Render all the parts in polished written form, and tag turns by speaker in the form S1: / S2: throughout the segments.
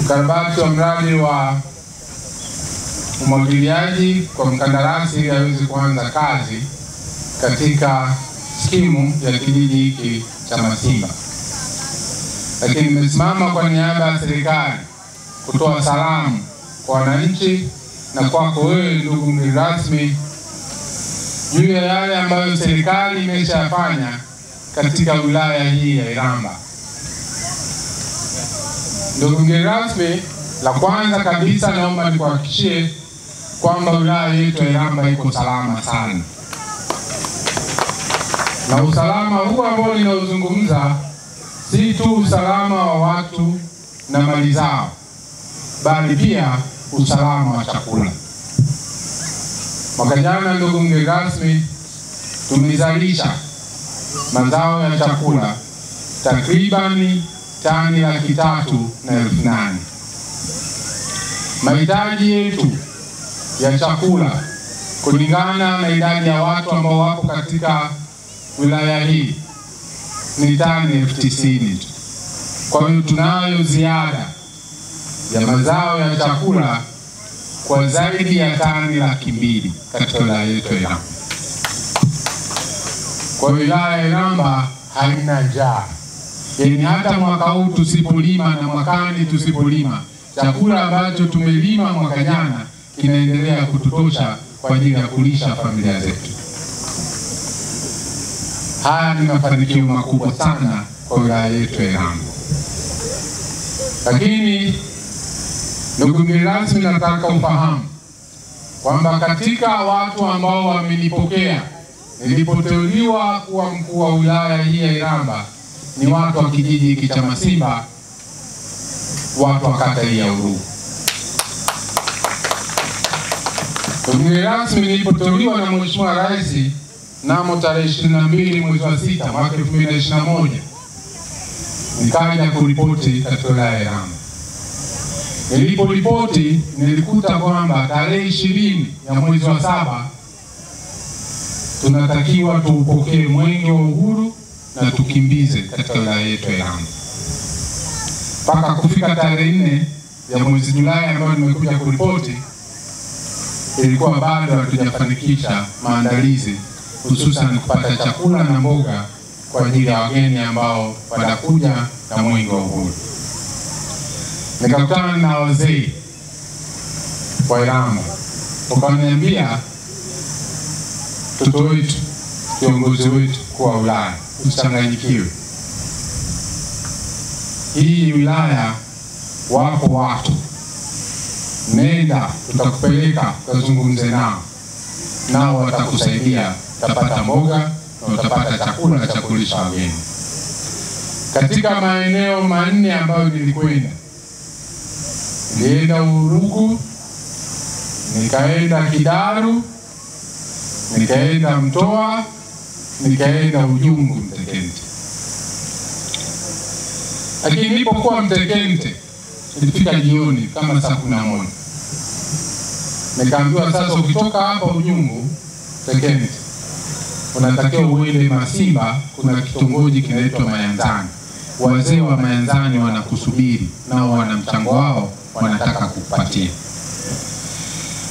S1: ukarabati wa mradi wa umwagiliaji kwa mkandarasi ili aweze kuanza kazi katika skimu ya kijiji hiki cha Masimba. Lakini nimesimama kwa niaba ya serikali kutoa salamu kwa wananchi na kwako wewe ndugu mgeni rasmi juu ya yale ambayo serikali imeshafanya katika wilaya hii ya Iramba. Ndugu mgeni rasmi, la kwanza kabisa naomba nikuhakikishie kwamba wilaya yetu ya Iramba iko salama sana. Na usalama huu ambao ninauzungumza si tu usalama wa watu na mali zao, bali pia usalama wa chakula. Mwaka jana ndugu mgeni rasmi, tumezalisha mazao ya chakula takribani tani 308,000. Mahitaji yetu ya chakula kulingana na idadi ya watu ambao wako katika wilaya hii ni tani 90,000 tu. Kwa hiyo tunayo ziada ya mazao ya chakula kwa zaidi ya tani 200,000 katika wilaya yetu ya Iramba. Kwa wilaya ya Iramba haina njaa. Yaani hata mwaka huu tusipolima na mwakani tusipolima, chakula ambacho tumelima mwaka jana kinaendelea kututosha kwa ajili ya kulisha familia zetu. Haya ni mafanikio makubwa sana kwa wilaya yetu ya Iramba. Lakini ndugu mgeni rasmi, nataka ufahamu kwamba katika watu ambao wamenipokea nilipoteuliwa kuwa mkuu wa wilaya hii ya Iramba ni watu wa kijiji hiki cha Masimba, watu wa kata hii ya Urugu. Ndugu mgeni rasmi, nilipoteuliwa na Mheshimiwa Rais mnamo tarehe 22 mwezi wa 6 mwaka 2021, nikaja kuripoti katika wilaya ya Iramba. Niliporipoti nilikuta kwamba tarehe 20 ya mwezi wa 7 tunatakiwa tuupokee mwenge wa uhuru na tukimbize katika wilaya yetu ya Iramba. Mpaka kufika tarehe 4 ya mwezi Julai ambayo nimekuja kuripoti, ilikuwa bado hatujafanikisha maandalizi, hususan kupata chakula na mboga kwa ajili ya wageni ambao wanakuja na mwenge wa uhuru. Nikakutana na wazee wa Iramba, wakaniambia mtoto wetu, kiongozi wetu kwa wilaya, usichanganyikiwe. Hii wilaya wapo watu, nenda tutakupeleka kuzungumze nao watakusaidia, utapata mboga na utapata chakula cha kulisha wageni. Katika maeneo 4 ambayo nilikwenda, nilienda Urugu, nikaenda Kidaru, nikaenda Mtoa, nikaenda Ujungu Mtekente. Lakini nilipokuwa Mtekente, nilifika jioni kama saa 11. Nikaambiwa sasa ukitoka hapa Ujungu Mtekente, unatakiwa uende Masimba, kuna kitongoji kinaitwa Mayanzani. Wazee wa Mayanzani wanakusubiri, nao wana mchango wao wanataka kukupatia.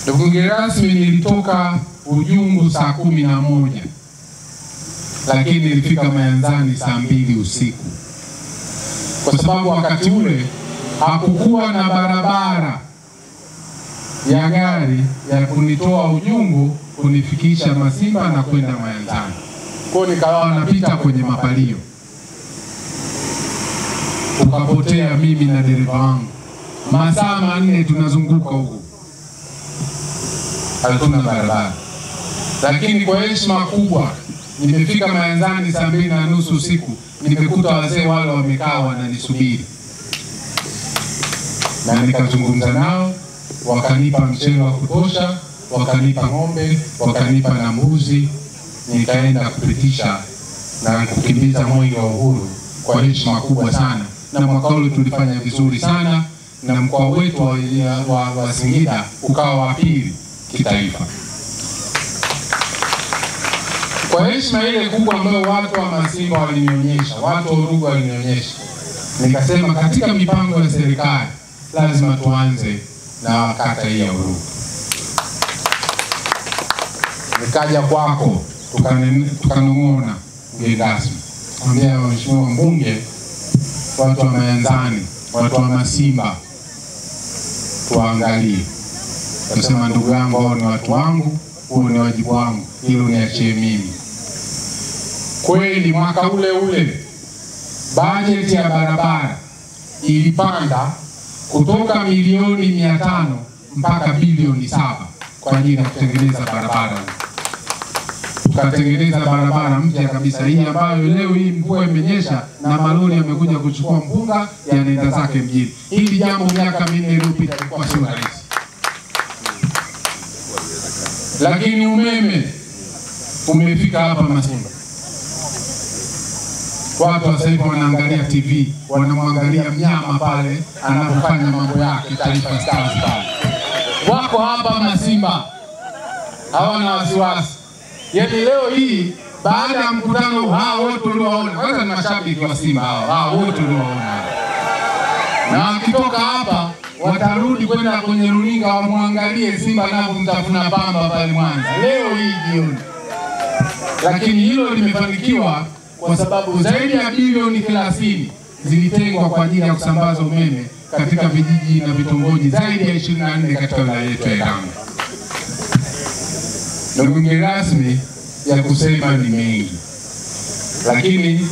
S1: Ndugu mgeni rasmi, nilitoka Ujungu saa 11, lakini nilifika Mayanzani saa 2 usiku. Kwa sababu wakati ule hakukuwa na barabara ya gari ya kunitoa Ujungu kunifikisha Masimba na kwenda Mayanzani. Kwa hiyo nikawa napita kwenye mapalio. Ukapotea mimi na dereva wangu. Masaa 4 tunazunguka huko. Hatuna barabara. Lakini kwa heshima kubwa nimefika Mayanzani saa 2:30 usiku, nimekuta wazee wale wamekaa wananisubiri. Na nikazungumza nao, wakanipa mchele wa kutosha, wakanipa ng'ombe, wakanipa na mbuzi, nikaenda kupitisha na kukimbiza mwenge wa uhuru kwa heshima kubwa sana. Na mwaka ule tulifanya vizuri sana, na mkoa wetu wa Singida ukawa wa 2 kitaifa. Kwa heshima ile kubwa ambayo watu wa Masimba walinionyesha, watu wa Urugu walinionyesha, nikasema katika mipango ya serikali lazima tuanze na kata hii ya Urugu. Nikaja kwako tukanong'ona mgeni rasmi, ambia mheshimiwa mbunge, watu wa Mayanzani, watu wa Masimba tuangalie. Nasema ndugu yangu, hao ni watu wangu, huo ni wajibu wangu, hilo niachie mimi. Kweli mwaka ule ule bajeti ya barabara ilipanda kutoka milioni 500 mpaka bilioni 7 kwa ajili ya kutengeneza barabara. Tukatengeneza barabara mpya kabisa hii ambayo leo hii mvua imenyesha na malori yamekuja kuchukua mpunga yanaenda zake mjini. Hili jambo miaka 4 iliyopita ilikuwa sio rahisi. Lakini umeme umefika hapa Masimba. Watu sasa hivi wanaangalia TV, wanamwangalia mnyama pale anapofanya mambo yake Taifa Stars pale. Wako hapa Masimba, hawana wasiwasi. Yaani leo hii baada ya mkutano hao wote ulioona, kwanza ni mashabiki wa Simba hao wote ulioona. Na wakitoka hapa watarudi kwenda kwenye runinga wamwangalie Simba anapomtafuna Pamba pale Mwanza leo hii jioni. Lakini hilo limefanikiwa kwa sababu zaidi ya bilioni 30 zilitengwa kwa ajili ya kusambaza umeme katika vijiji na vitongoji zaidi ya 24 katika wilaya yetu ya Iramba. Ndugu mgeni rasmi, ya kusema ni mengi, lakini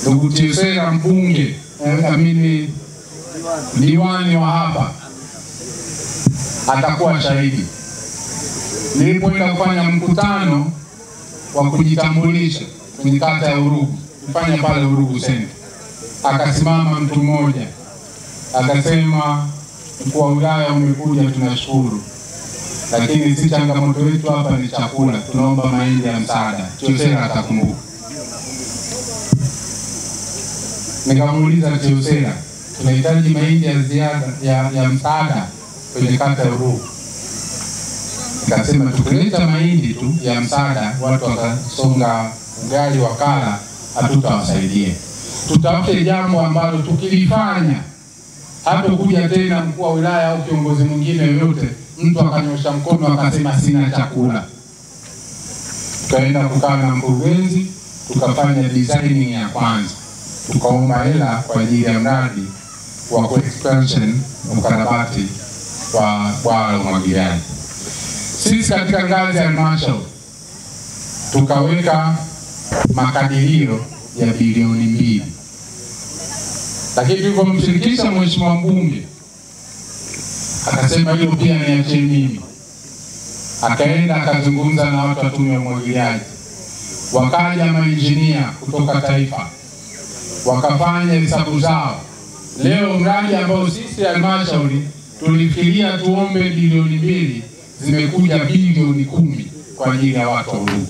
S1: ndugu Chesera mbunge, diwani wa hapa atakuwa shahidi. Nilipoenda kufanya mkutano wa kujitambulisha kwenye kata ya Urugu, kufanya pale Urugu Center, akasimama mtu mmoja akasema, mkuu wa wilaya umekuja, tunashukuru, lakini si changamoto yetu hapa ni chakula, tunaomba mahindi ya msaada. Chesera atakumbuka. Nikamuuliza Chesera, tunahitaji mahindi ya ziada ya msaada kwenye kata ya Urugu. Nikasema tukileta mahindi tu ya msaada watu wakasonga ugali wakala, hatutawasaidia. Tutafute jambo ambalo tukilifanya hata kuja tena mkuu wa wilaya au kiongozi mwingine yoyote mtu akanyosha mkono akasema sina chakula. Tukaenda kukaa na mkurugenzi, tukafanya designing ya kwanza, tukaomba hela kwa ajili ya mradi wa expansion na ukarabati wa bwawa la umwagiliaji. Sisi katika ngazi ya halmashauri tukaweka makadirio ya bilioni 2. Lakini tulipomshirikisha mheshimiwa mbunge akasema hilo pia niachie mimi. Akaenda akazungumza na watu wa tume ya umwagiliaji, wakaja mainjinia kutoka taifa wakafanya hesabu zao. Leo mradi ambao sisi halmashauri tulifikiria tuombe bilioni 2 zimekuja bilioni 10 kwa ajili ya watu wa Urugu.